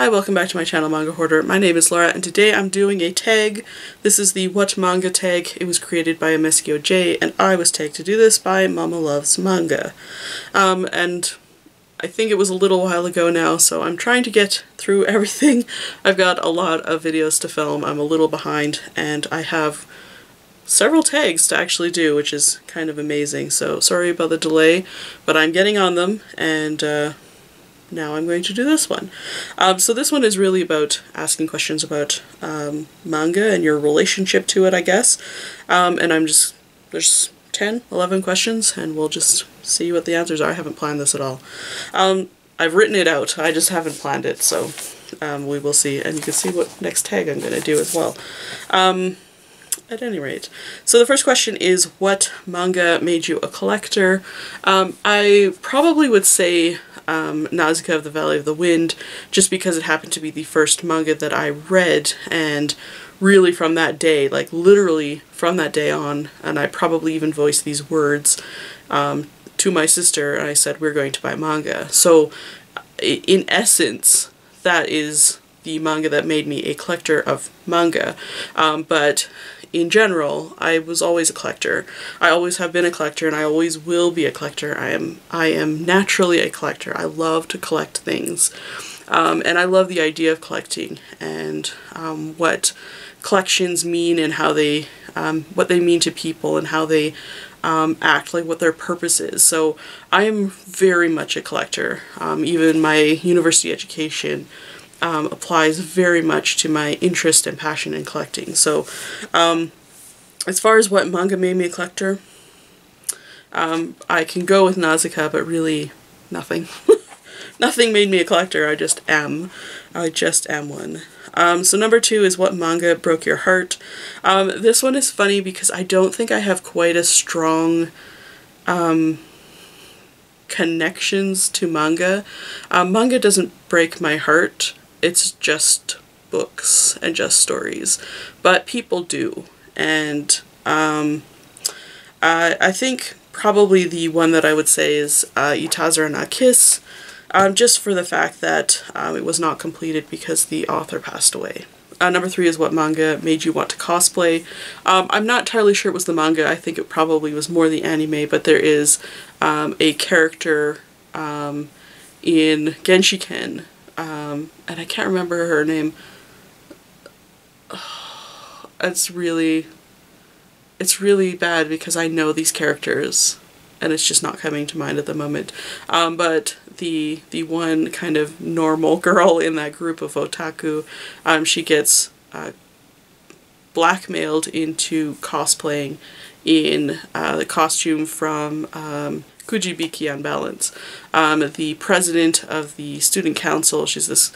Hi, welcome back to my channel, Manga Hoarder. My name is Laura, and today I'm doing a tag. This is the What Manga tag. It was created by aMeskeOHJ, and I was tagged to do this by MommaLuvsManga. And I think it was a little while ago now, so I'm trying to get through everything. I've got a lot of videos to film. I'm a little behind, and I have several tags to actually do, which is kind of amazing. So sorry about the delay, but I'm getting on them, and now I'm going to do this one. So this one is really about asking questions about manga and your relationship to it, I guess. And there's 10, 11 questions, and we'll just see what the answers are. I haven't planned this at all. I've written it out, I just haven't planned it, so we will see. And you can see what next tag I'm going to do as well. At any rate. So the first question is, what manga made you a collector? I probably would say Nausicaa of the Valley of the Wind, just because it happened to be the first manga that I read, and really from that day, like literally from that day on, and I probably even voiced these words to my sister, and I said, we're going to buy manga. So in essence, that is the manga that made me a collector of manga. But in general, I was always a collector. I always have been a collector, and I always will be a collector. I am naturally a collector. I love to collect things. And I love the idea of collecting, and what collections mean, and how they, what they mean to people, and how they act, like what their purpose is. So I am very much a collector. Even my university education applies very much to my interest and passion in collecting. So as far as what manga made me a collector, I can go with Nausicaa, but really nothing. Nothing made me a collector. I just am. I just am one. So number 2 is, what manga broke your heart? This one is funny because I don't think I have quite as strong connections to manga. Manga doesn't break my heart. It's just books and just stories, but people do. And I think probably the one that I would say is Itazura na Kiss, just for the fact that it was not completed because the author passed away. Number 3 is, what manga made you want to cosplay? I'm not entirely sure it was the manga. I think it probably was more the anime, but there is a character in Genshiken, and I can't remember her name. It's really bad because I know these characters and it's just not coming to mind at the moment. But the one kind of normal girl in that group of otaku, she gets blackmailed into cosplaying in the costume from Kujibiki on Balance. The president of the student council, she's this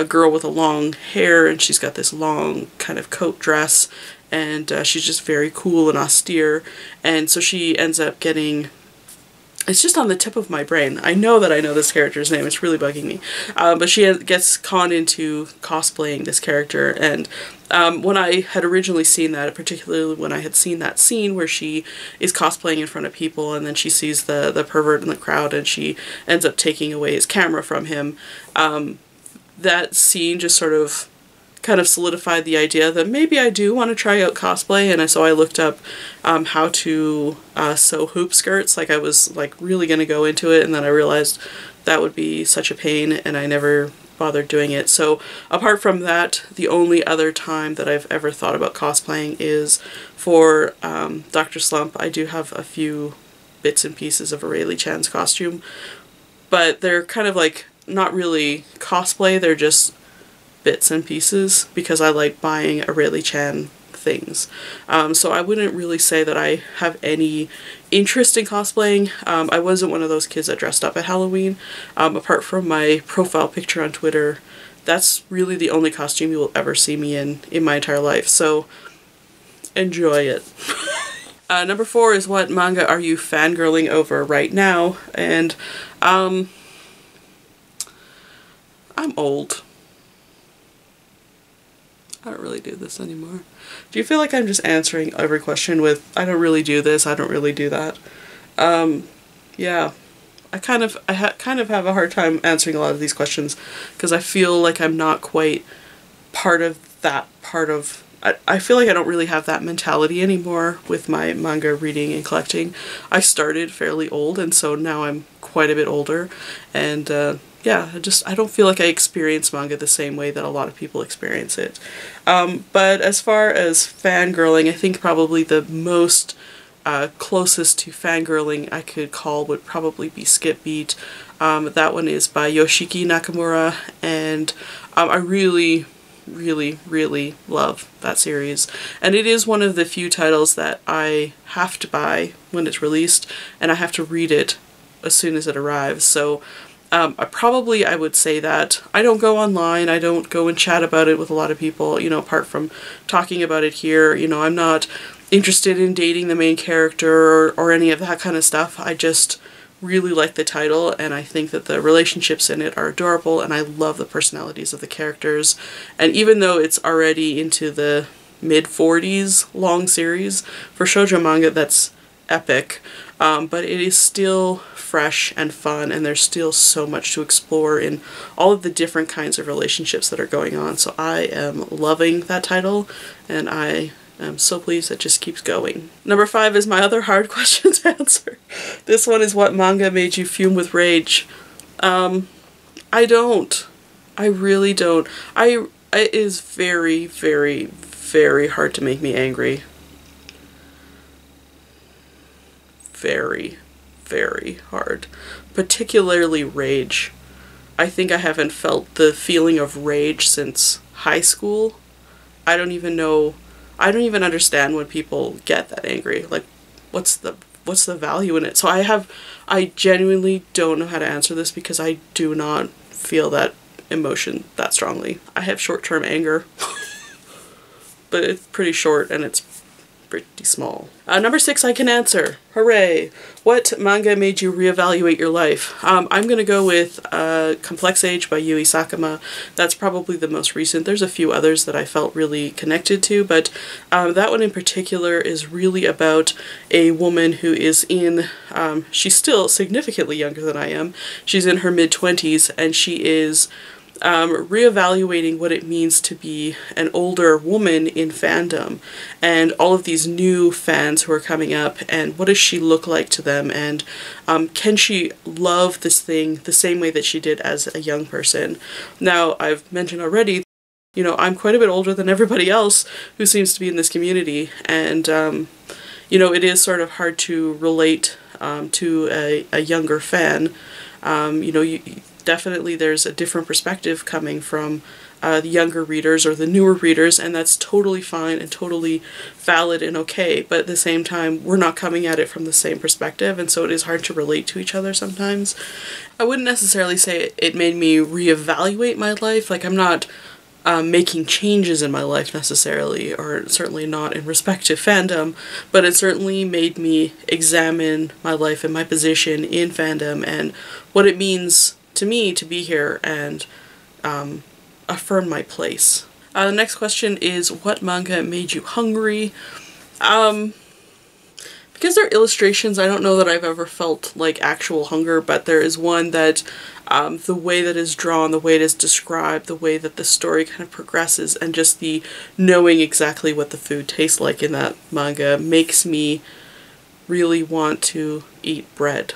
girl with a long hair, and she's got this long kind of coat dress, and she's just very cool and austere, and so she ends up getting, it's just on the tip of my brain. I know that I know this character's name, it's really bugging me. But she gets conned into cosplaying this character, and when I had originally seen that, particularly when I had seen that scene where she is cosplaying in front of people and then she sees the pervert in the crowd and she ends up taking away his camera from him, that scene just sort of kind of solidified the idea that maybe I do want to try out cosplay. And so I looked up how to sew hoop skirts. Like, I was like really gonna go into it, and then I realized that would be such a pain, and I never bothered doing it. So apart from that, the only other time that I've ever thought about cosplaying is for Dr. Slump. I do have a few bits and pieces of Reevaluating's costume, but they're kind of like not really cosplay, they're just bits and pieces because I like buying Reevaluating things. So I wouldn't really say that I have any interest in cosplaying. I wasn't one of those kids that dressed up at Halloween. Apart from my profile picture on Twitter, that's really the only costume you will ever see me in my entire life. So enjoy it. Number 4 is, what manga are you fangirling over right now? And I'm old. I don't really do this anymore. Do you feel like I'm just answering every question with, I don't really do this, I don't really do that? Yeah. I kind of have a hard time answering a lot of these questions because I feel like I'm not quite part of that part of. I feel like I don't really have that mentality anymore with my manga reading and collecting. I started fairly old, and so now I'm quite a bit older, and yeah, I don't feel like I experience manga the same way that a lot of people experience it. But as far as fangirling, I think probably the most closest to fangirling I could call would probably be Skip Beat. That one is by Yoshiki Nakamura, and I really love that series, and it is one of the few titles that I have to buy when it's released, and I have to read it as soon as it arrives. So I would say that I don't go online, I don't go and chat about it with a lot of people, you know, apart from talking about it here. You know, I'm not interested in dating the main character or any of that kind of stuff. I just really like the title, and I think that the relationships in it are adorable, and I love the personalities of the characters. And even though it's already into the mid-40s long series, for shoujo manga that's epic, but it is still fresh and fun, and there's still so much to explore in all of the different kinds of relationships that are going on. So I am loving that title, and I'm so pleased it just keeps going. Number 5 is my other hard question to answer. This one is, what manga made you fume with rage? I don't. I really don't. It is very hard to make me angry. Very hard. Particularly rage. I think I haven't felt the feeling of rage since high school. I don't even understand when people get that angry. Like, what's the value in it? So I genuinely don't know how to answer this because I do not feel that emotion that strongly. I have short-term anger, but it's pretty short and it's pretty small. Number 6 I can answer. Hooray! What manga made you reevaluate your life? I'm gonna go with Complex Age by Yui Sakuma. That's probably the most recent. There's a few others that I felt really connected to, but that one in particular is really about a woman who is in, she's still significantly younger than I am. She's in her mid-20s, and she is reevaluating what it means to be an older woman in fandom, and all of these new fans who are coming up, and what does she look like to them, and can she love this thing the same way that she did as a young person. Now, I've mentioned already, you know, I'm quite a bit older than everybody else who seems to be in this community, and you know, it is sort of hard to relate to a younger fan. You know, definitely there's a different perspective coming from the younger readers or the newer readers, and that's totally fine and totally valid and okay, but at the same time we're not coming at it from the same perspective, and so it is hard to relate to each other sometimes. I wouldn't necessarily say it made me reevaluate my life. Like, I'm not making changes in my life necessarily, or certainly not in respect to fandom, but it certainly made me examine my life and my position in fandom and what it means to me to be here and affirm my place. The next question is, what manga made you hungry? Because they're illustrations, I don't know that I've ever felt like actual hunger, but there is one that the way that is drawn, the way it is described, the way that the story kind of progresses, and just the knowing exactly what the food tastes like in that manga makes me really want to eat bread.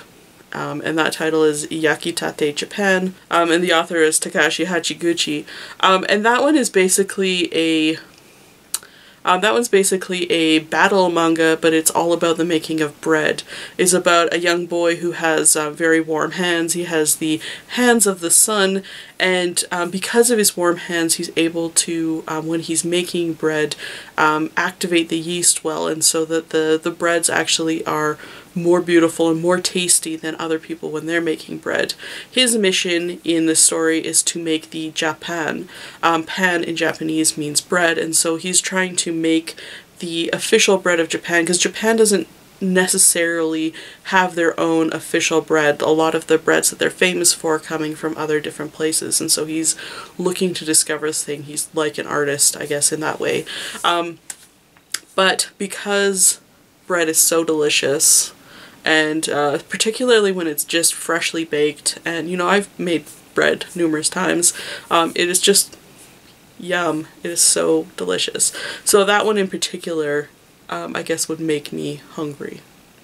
And that title is Yakitate Japan, and the author is Takashi Hachiguchi. And that one is basically a battle manga, but it's all about the making of bread. It's about a young boy who has very warm hands. He has the hands of the sun, and because of his warm hands, he's able to, when he's making bread, activate the yeast well, and so that the breads actually are more beautiful and more tasty than other people when they're making bread. His mission in the story is to make the Japan. Pan in Japanese means bread, and so he's trying to make the official bread of Japan, because Japan doesn't necessarily have their own official bread. A lot of the breads that they're famous for are coming from other different places, and so he's looking to discover this thing. He's like an artist, I guess, in that way. But because bread is so delicious, and particularly when it's just freshly baked. And you know, I've made bread numerous times. It is just yum. It is so delicious. So that one in particular, I guess would make me hungry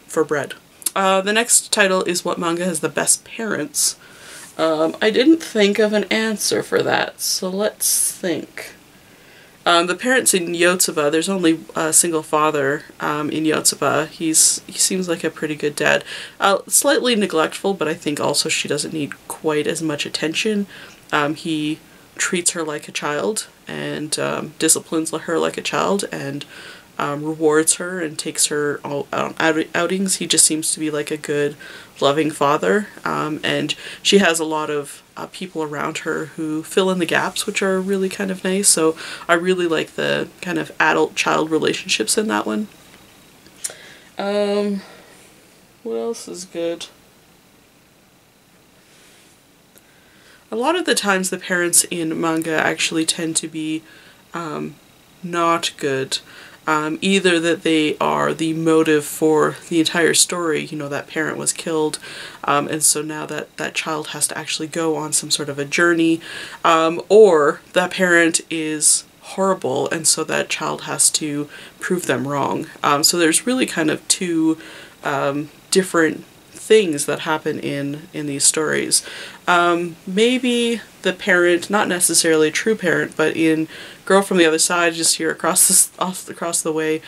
for bread. The next title is What Manga Has the Best Parents? I didn't think of an answer for that, so let's think. The parents in Yotsuba, there's only a single father in Yotsuba. He seems like a pretty good dad. Slightly neglectful, but I think also she doesn't need quite as much attention. He treats her like a child and disciplines her like a child and rewards her and takes her on outings. He just seems to be like a good, loving father. And she has a lot of people around her who fill in the gaps, which are really kind of nice. So I really like the kind of adult-child relationships in that one. What else is good? A lot of the times the parents in manga actually tend to be not good. Either that they are the motive for the entire story, you know, that parent was killed, and so now that child has to actually go on some sort of a journey, or that parent is horrible and so that child has to prove them wrong. So there's really kind of two different things that happen in these stories. Maybe the parent, not necessarily a true parent, but in Girl from the Other Side, just here across the way,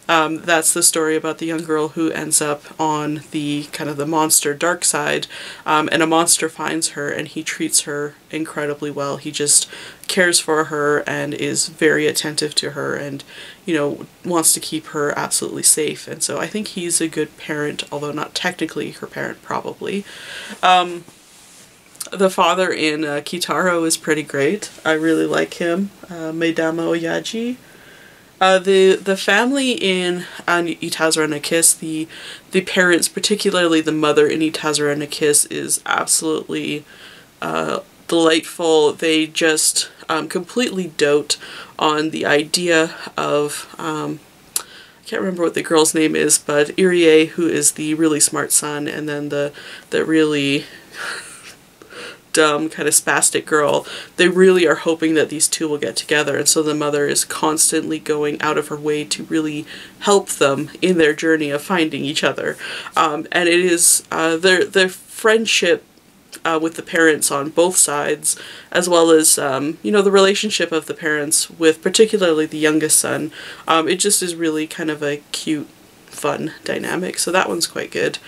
that's the story about the young girl who ends up on the kind of the monster dark side, and a monster finds her and he treats her incredibly well. He just cares for her and is very attentive to her and, you know, wants to keep her absolutely safe. And so I think he's a good parent, although not technically her parent, probably. The father in Kitaro is pretty great. I really like him. MommaLuvsManga. The family in Itazura no Kiss, the parents, particularly the mother in Itazura no Kiss, is absolutely delightful. They just completely dote on the idea of, I can't remember what the girl's name is, but Irie, who is the really smart son, and then the really dumb kind of spastic girl. They really are hoping that these two will get together, and so the mother is constantly going out of her way to really help them in their journey of finding each other. And it is their friendship with the parents on both sides, as well as you know, the relationship of the parents with particularly the youngest son. It just is really kind of a cute, fun dynamic. So that one's quite good.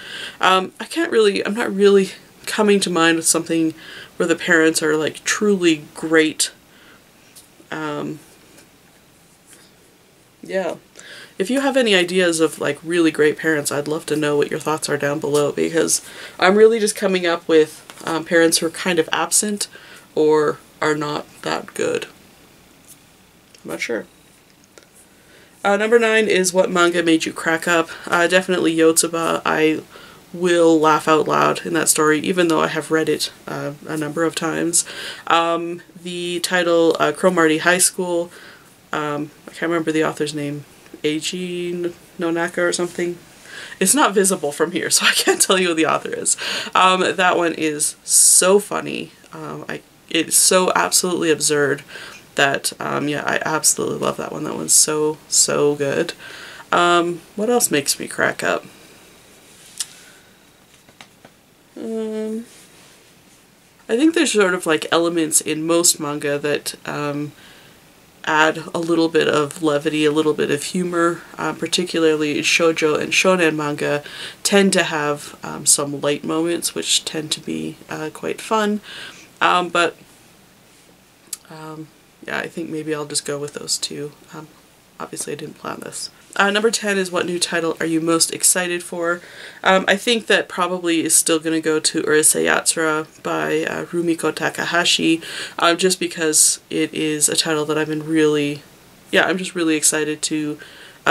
I'm not really coming to mind with something where the parents are like truly great. Yeah. If you have any ideas of like really great parents, I'd love to know what your thoughts are down below, because I'm really just coming up with parents who are kind of absent or are not that good. I'm not sure. Number 9 is What Manga Made You Crack Up? Definitely Yotsuba. I will laugh out loud in that story, even though I have read it a number of times. The title, Cromartie High School, I can't remember the author's name, Eiji Nonaka or something. It's not visible from here, so I can't tell you who the author is. That one is so funny. It's so absolutely absurd that, yeah, I absolutely love that one. That one's so, so good. What else makes me crack up? I think there's sort of like elements in most manga that add a little bit of levity, a little bit of humor. Particularly shoujo and shonen manga tend to have some light moments which tend to be quite fun. But yeah, I think maybe I'll just go with those two. Obviously I didn't plan this. Number 10 is What New Title Are You Most Excited For? I think that probably is still going to go to Urusei Yatsura by Rumiko Takahashi, just because it is a title that I've been really, yeah, I'm just really excited to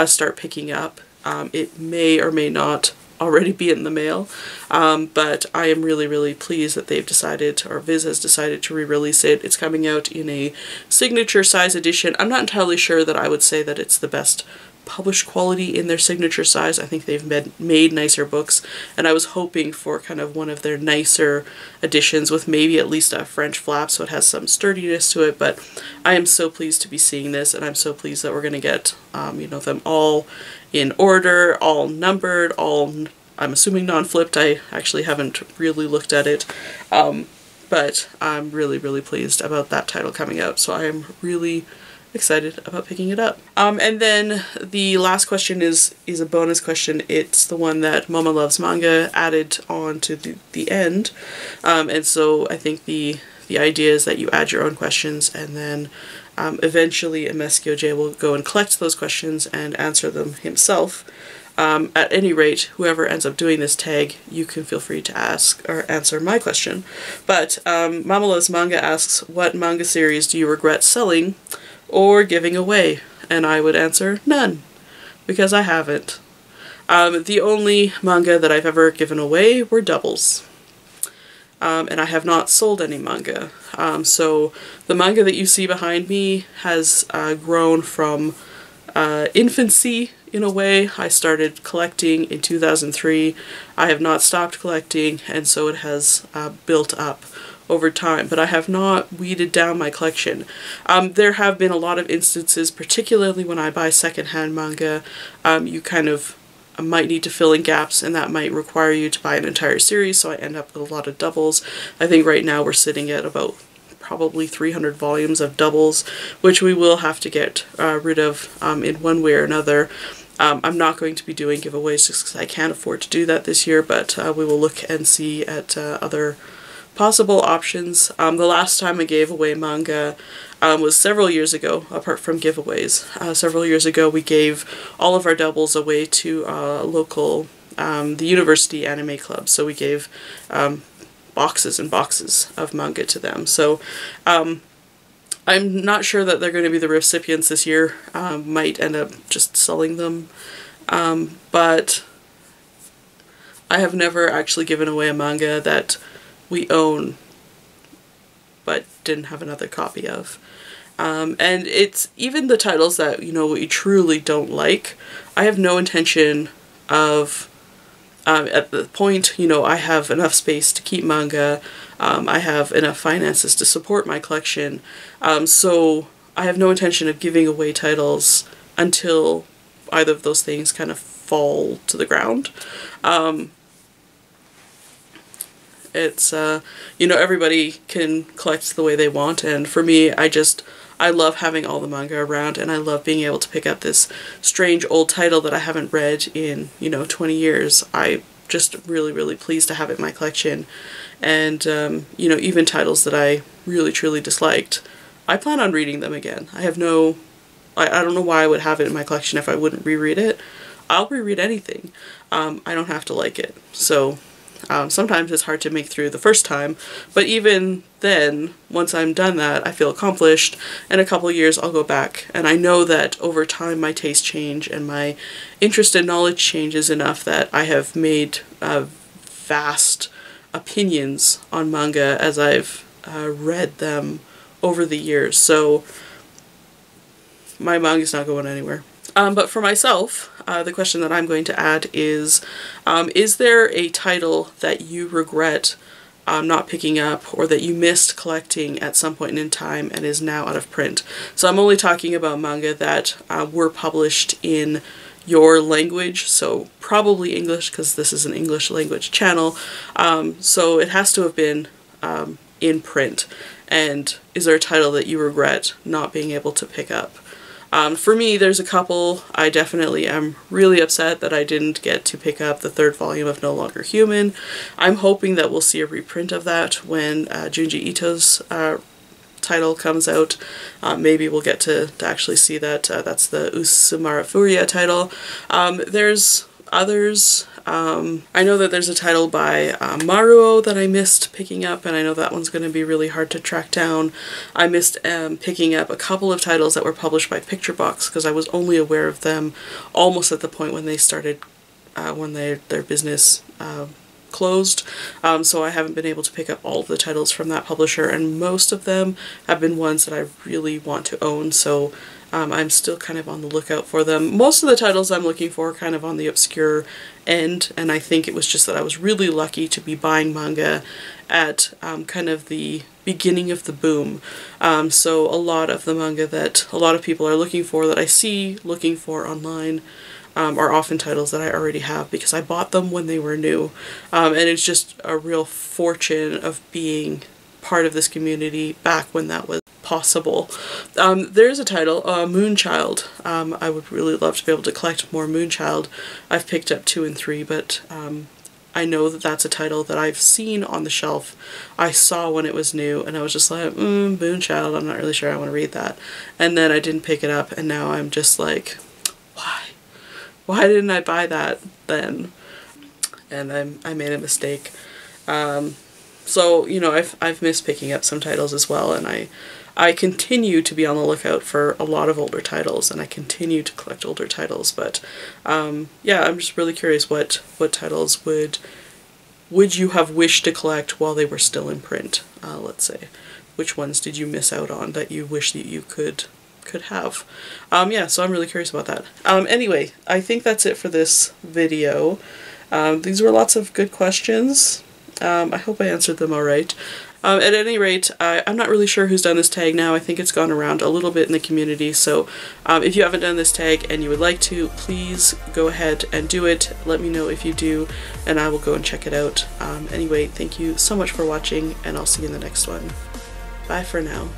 start picking up. It may or may not already be in the mail, but I am really, really pleased that they've decided, or Viz has decided to re-release it. It's coming out in a signature size edition. I'm not entirely sure that I would say that it's the best published quality in their signature size. I think they've made nicer books, and I was hoping for kind of one of their nicer editions with maybe at least a French flap so it has some sturdiness to it. But I am so pleased to be seeing this, and I'm so pleased that we're going to get you know, them all in order, all numbered, all, I'm assuming non-flipped. I actually haven't really looked at it, but I'm really pleased about that title coming out, so I am really excited about picking it up. And then the last question is a bonus question. It's the one that MommaLuvsManga added on to the end, and so I think the idea is that you add your own questions, and then eventually aMeskeOHJ will go and collect those questions and answer them himself. At any rate, whoever ends up doing this tag, you can feel free to ask or answer my question. But MommaLuvsManga asks, what manga series do you regret selling or giving away? And I would answer, none, because I haven't. The only manga that I've ever given away were doubles. And I have not sold any manga. So the manga that you see behind me has grown from infancy in a way. I started collecting in 2003. I have not stopped collecting, and so it has built up over time, but I have not weeded down my collection. There have been a lot of instances, particularly when I buy secondhand manga, you kind of might need to fill in gaps, and that might require you to buy an entire series, so I end up with a lot of doubles. I think right now we're sitting at about probably 300 volumes of doubles, which we will have to get rid of in one way or another. I'm not going to be doing giveaways just because I can't afford to do that this year, but we will look and see at other possible options. The last time I gave away manga was several years ago, apart from giveaways. Several years ago we gave all of our doubles away to local, the university anime club, so we gave boxes and boxes of manga to them. So I'm not sure that they're going to be the recipients this year. Might end up just selling them, but I have never actually given away a manga that we own but didn't have another copy of. And it's even the titles that, you know, we truly don't like. I have no intention of, at the point, you know, I have enough space to keep manga, I have enough finances to support my collection, so I have no intention of giving away titles until either of those things kind of fall to the ground. It's, you know, everybody can collect the way they want, and for me, I love having all the manga around, and I love being able to pick up this strange old title that I haven't read in, you know, 20 years. I'm just really pleased to have it in my collection, and, you know, even titles that I really truly disliked, I plan on reading them again. I don't know why I would have it in my collection if I wouldn't reread it. I'll reread anything. I don't have to like it, so sometimes it's hard to make through the first time, but even then, once I'm done that, I feel accomplished. In a couple of years I'll go back, and I know that over time my tastes change and my interest and knowledge changes enough that I have made vast opinions on manga as I've read them over the years, so my manga's not going anywhere. But for myself, the question that I'm going to add is there a title that you regret not picking up, or that you missed collecting at some point in time and is now out of print? So I'm only talking about manga that were published in your language, so probably English, because this is an English language channel, so it has to have been in print. And is there a title that you regret not being able to pick up? For me, there's a couple. I definitely am really upset that I didn't get to pick up the third volume of No Longer Human. I'm hoping that we'll see a reprint of that when Junji Ito's title comes out. Maybe we'll get to actually see that. That's the Usumara Furia title. There's others. I know that there's a title by Maruo that I missed picking up, and I know that one's going to be really hard to track down. I missed picking up a couple of titles that were published by Picture Box because I was only aware of them almost at the point when they started, when their business closed, so I haven't been able to pick up all of the titles from that publisher, and most of them have been ones that I really want to own, so I'm still kind of on the lookout for them. Most of the titles I'm looking for are kind of on the obscure end, and I think it was just that I was really lucky to be buying manga at kind of the beginning of the boom. So a lot of the manga that a lot of people are looking for, that I see looking for online, are often titles that I already have because I bought them when they were new. And it's just a real fortune of being part of this community back when that was possible. There's a title, Moonchild. I would really love to be able to collect more Moonchild. I've picked up 2 and 3, but I know that that's a title that I've seen on the shelf. I saw when it was new and I was just like, Moonchild, I'm not really sure I want to read that. And then I didn't pick it up, and now I'm just like, why? Why didn't I buy that then? And I made a mistake. So, you know, I've missed picking up some titles as well, and I continue to be on the lookout for a lot of older titles, and I continue to collect older titles, but yeah, I'm just really curious what titles would you have wished to collect while they were still in print, let's say. Which ones did you miss out on that you wish that you could have? Yeah, so I'm really curious about that. Anyway, I think that's it for this video. These were lots of good questions. I hope I answered them alright. At any rate, I'm not really sure who's done this tag now. I think it's gone around a little bit in the community, so if you haven't done this tag and you would like to, please go ahead and do it. Let me know if you do, and I will go and check it out. Anyway, thank you so much for watching, and I'll see you in the next one. Bye for now.